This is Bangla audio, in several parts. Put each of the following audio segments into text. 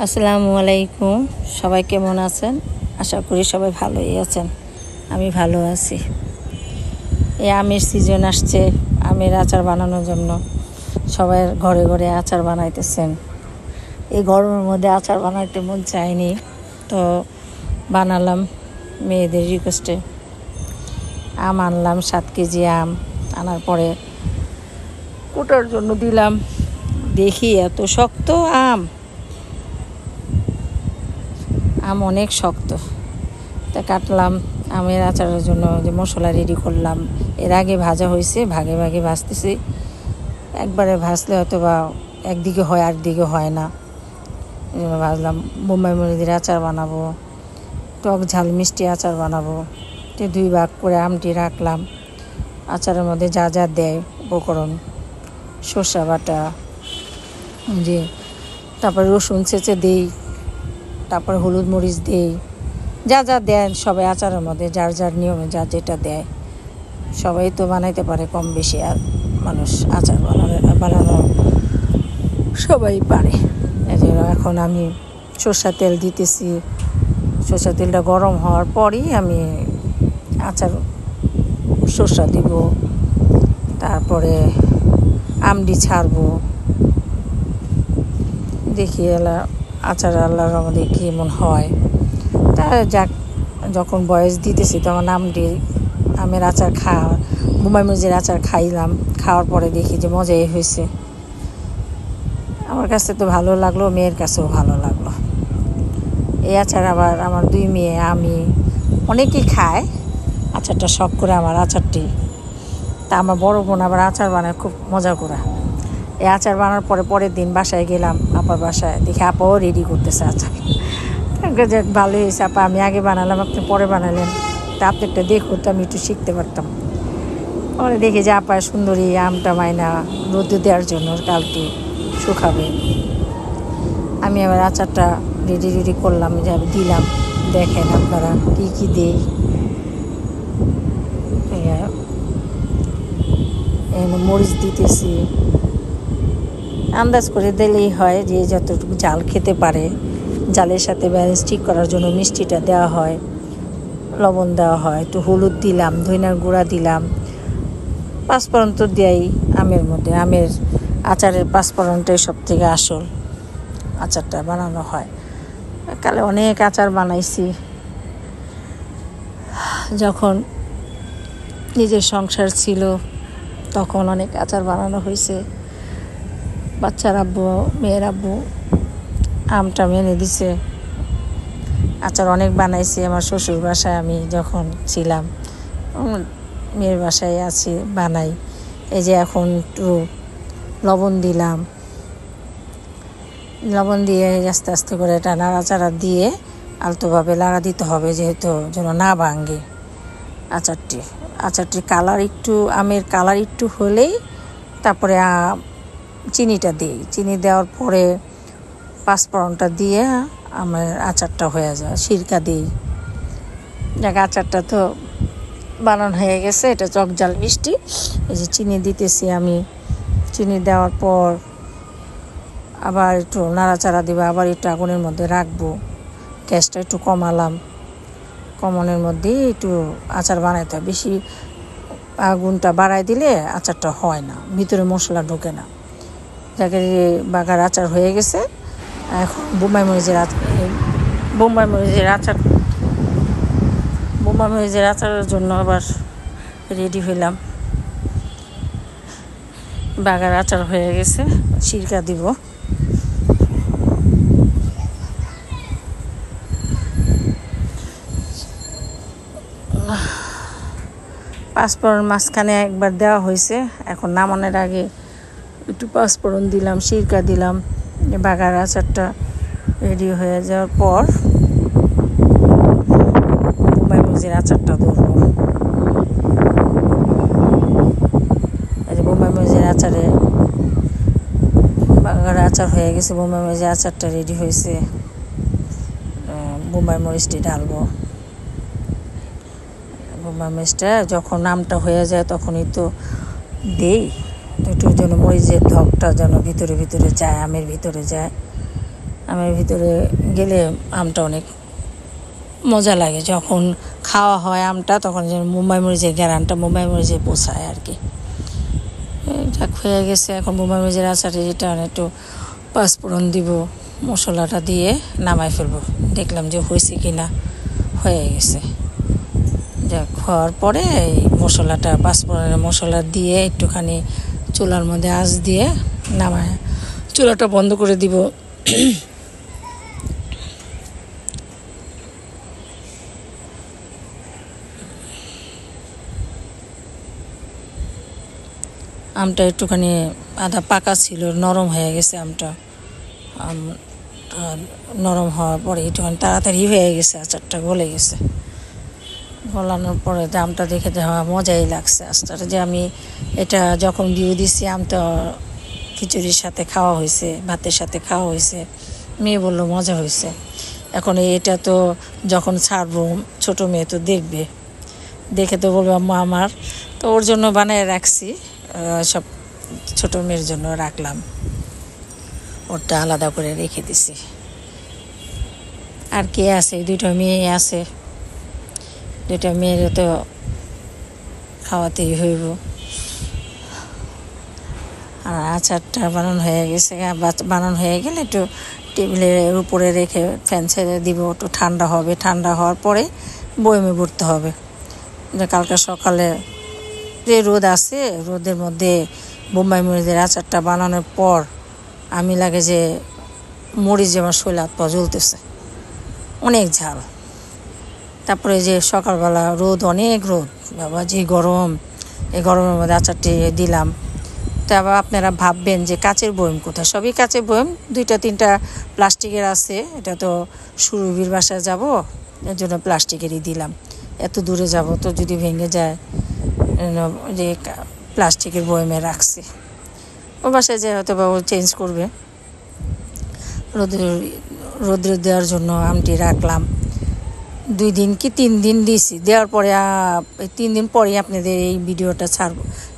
আসসালামু আলাইকুম। সবাই কেমন আছেন? আশা করি সবাই ভালোই আছেন। আমি ভালো আছি। এই আমের সিজন আসছে, আমের আচার বানানোর জন্য সবাই ঘরে ঘরে আচার বানাইতেছেন। এই গরমের মধ্যে আচার বানাইতে মন চায়নি, তো বানালাম মেয়েদের রিকোয়েস্টে। আম আনলাম 7 কেজি আম। আনার পরে কোটার জন্য দিলাম, দেখি এত শক্ত আম অনেক শক্ত। তা কাটলাম, আমের আচারের জন্য যে মশলা রেডি করলাম। এর আগে ভাজা হয়েছে, ভাগে ভাগে ভাজতেছি। একবারে ভাজলে হয়তো বা একদিকে হয় আর দিকে হয় না, এই জন্য ভাজলাম। বোম্বাই মরিচের আচার বানাবো, টক ঝাল মিষ্টি আচার বানাবো। তো 2 ভাগ করে আমটি রাখলাম। আচারের মধ্যে যা যা দেয় উপকরণ, সরষা বাটা, যে তারপরে রসুন ছেঁচে দিই, তারপরে হলুদ মরিচ দিই, যা যা দেন সবাই আচারের মধ্যে যার যার নিয়মে যা যেটা দেয়। সবাই তো বানাইতে পারে কম বেশি, আর মানুষ আচার বানানো সবাই পারে। এই জন্য এখন আমি সরষা তেল দিতেছি। সরষা তেলটা গরম হওয়ার পরই আমি আচার সরষা দিব, তারপরে আমডি ছাড়বো। দেখি এলা আচার আল্লাহর রহমতে কেমন হয়। তা যাক, যখন বয়স দিতেছি তখন আমের আচার বোম্বাই মরিচের আচার খাইলাম। খাওয়ার পরে দেখি যে মজাই হয়েছে। আমার কাছে তো ভালো লাগলো, মেয়ের কাছেও ভালো লাগলো। এই আচার আবার আমার 2 মেয়ে, আমি, অনেকেই খায় আচারটা, শখ করে আমার আচারটি। তা আমার বড় বোন আবার আচার বানায় খুব মজা করে। এই আচার বানানোর পরের দিন বাসায় গেলাম, আপার বাসায়, দেখি আপাও রেডি করতেছে আচার। যাক, ভালোই হয়েছে আপা, আমি আগে বানালাম, আপনি পরে বানালেন। তা আপনি একটা দেখুন তো, আমি একটু শিখতে পারতাম। পরে দেখি যে আপা সুন্দরী আমটা মাইনা রোদে দেওয়ার জন্য কালটি শুকাবে। আমি আবার আচারটা রেডি করলাম, যে দিলাম। দেখেন আপনারা কী কী দিই। মরিচ দিতেছি, আন্দাজ করে দিলেই হয়, যে যতটুকু ঝাল খেতে পারে। ঝালের সাথে ব্যালেন্স ঠিক করার জন্য মিষ্টিটা দেওয়া হয়, লবণ দেওয়া হয়, একটু হলুদ দিলাম, ধনিয়ার গুঁড়া দিলাম। পাঁচফোড়ন তো দেয়াই আমের মধ্যে। আমের আচারের পাঁচফোড়নটাই সব থেকে আসল, আচারটা বানানো হয়। কালে অনেক আচার বানাইছি। যখন নিজের সংসার ছিল তখন অনেক আচার বানানো হয়েছে। বাচ্চার আব্বু, মেয়ের আব্বু আমটা এনে দিছে। আচার অনেক বানাইছি আমার শ্বশুর বাসায় আমি যখন ছিলাম, মেয়ের বাসায় আছি, বানাই। এই যে এখন একটু লবণ দিলাম, লবণ দিয়ে আস্তে আস্তে করে এটা নাড়াচাড়া দিয়ে আলতোভাবে লাড়া দিতে হবে, যেহেতু যেন না ভাঙে আচারটির কালার একটু, আমের কালার একটু হলেই তারপরে চিনিটা দিই। চিনি দেওয়ার পরে পাঁচফোড়নটা দিয়ে আমার আচারটা হয়ে যায়। সিরকা দিই। যাক, আচারটা তো বানানো হয়ে গেছে। এটা টক ঝাল মিষ্টি। এই যে চিনি দিতেছি আমি। চিনি দেওয়ার পর আবার একটু নাড়াচাড়া দিব, আবার একটু আগুনের মধ্যে রাখবো। গ্যাসটা একটু কমালাম, কমানোর মধ্যে একটু আচার বানাইতে হয়। বেশি আগুনটা বাড়াই দিলে আচারটা হয় না, ভিতরে মশলা ঢোকে না। যাকে বাগার আচার হয়ে গেছে। এখন বোম্বাই মরিচের আচারের জন্য আবার রেডি হইলাম। বাগার আচার হয়ে গেছে, সিরকা দিব। পাঁচফোড়ন মাঝখানে একবার দেওয়া হয়েছে, এখন নামানোর আগে একটু পাঁচফোড়ন দিলাম, সিরকা দিলাম। বাগার আচারটা রেডি হয়ে যাওয়ার পর বোম্বাই মরিচের আচারটা ধরবো। এই যে বোম্বাই মরিচের আচারে বাগার আচার হয়ে গেছে। বোম্বাই মরিচের আচারটা রেডি হয়েছে। বোম্বাই মরিচটি ঢালবো। বোম্বাই মরিচটা যখন আমটা হয়ে যায় তখনই তো দেই, একটু যেন মরিচের ধকটা যেন ভিতরে যায়, আমের ভিতরে যায়। আমের ভিতরে গেলে আমটা অনেক মজা লাগে। যখন খাওয়া হয় আমটা তখন যেন মুম্বাই মরিচের গ্যারানটা মুম্বাই মরিচে পোষায় আর কি। এটা হয়ে গেছে। এখন মুম্বাই মরিচের আচারে এটা একটু পাঁচফোড়ন দিব, মশলাটা দিয়ে নামাই ফেলবো। দেখলাম যে হয়েছে কি না, হয়ে গেছে। যাক, হওয়ার পরে এই মশলাটা পাঁচফোড়নের মশলা দিয়ে একটুখানি চুলার মধ্যে আঁচ দিয়ে নামায় চুলাটা বন্ধ করে দিব। আমটা একটুখানি আধা পাকা ছিল, নরম হয়ে গেছে আমটা। নরম হওয়ার পরে একটুখানি তাড়াতাড়ি হয়ে গেছে, আচারটা গলে গেছে। গলানোর পরে আমটা দেখে মজাই লাগছে। আচারটা যে আমি এটা যখন ভিউ দিছি, আমটা খিচুড়ির সাথে খাওয়া হয়েছে, ভাতের সাথে খাওয়া হয়েছে। মেয়ে বললো মজা হয়েছে। এখন এটা তো যখন ছাড়বো, ছোটো মেয়ে তো দেখবে, দেখে তো বলবো আম্মা আমার, তো ওর জন্য বানিয়ে রাখছি। সব ছোটো মেয়ের জন্য রাখলাম, ওরটা আলাদা করে রেখে দিছি। আর কে আছে? দুইটা মেয়ে আছে, দুইটা মেয়ের তো খাওয়াতেই হইব। আর আচারটা বানানো হয়ে গেছে। বানানো হয়ে গেলে একটু টেবিলের উপরে রেখে ফ্যান ছেড়ে দিব, একটু ঠান্ডা হবে। ঠান্ডা হওয়ার পরে বয়মে ভরতে হবে। যে কালকে সকালে যে রোদ আছে, রোদের মধ্যে বোম্বাই মরিচের আচারটা বানানোর পর আমি লাগে যে মরিচ আমার শরীর হাত পা জ্বলতেছে, অনেক ঝাল। তারপরে যে সকালবেলা রোদ, অনেক রোদ, বাবা যে গরম, এই গরমের মধ্যে আচারটি দিলাম। তো আবার আপনারা ভাববেন যে কাচের বয়ম কোথায়? সবই কাচের বয়ম, 2-3টা প্লাস্টিকের আছে। এটা তো সুরভির বাসায় যাব, এর জন্য প্লাস্টিকেরই দিলাম। এত দূরে যাব তো যদি ভেঙে যায়, যে প্লাস্টিকের বয়মে রাখছি। ও বাসায় যায় হয়তো বা ও চেঞ্জ করবে। রোদ্রে দেওয়ার জন্য আমটি রাখলাম। 2 দিন কি 3 দিন দিয়েছি। দেওয়ার পরে 3 দিন পরে আপনাদের এই ভিডিওটা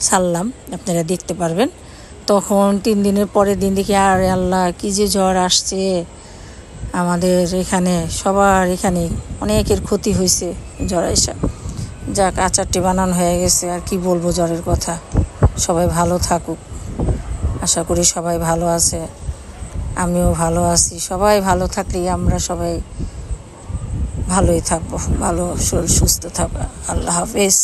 ছাড়লাম, আপনারা দেখতে পারবেন। তখন 3 দিনের পরের দিন দেখি, আর আল্লাহ কী যে জ্বর আসছে আমাদের এখানে, সবার এখানে অনেকের ক্ষতি হয়েছে জ্বর এসে। যাক, আচারটি বানানো হয়ে গেছে। আর কি বলবো জ্বরের কথা। সবাই ভালো থাকুক, আশা করি সবাই ভালো আছে, আমিও ভালো আছি। সবাই ভালো থাকলেই আমরা সবাই ভালোই থাকবো, ভালো শরীর সুস্থ থাকবো। আল্লাহ হাফেজ।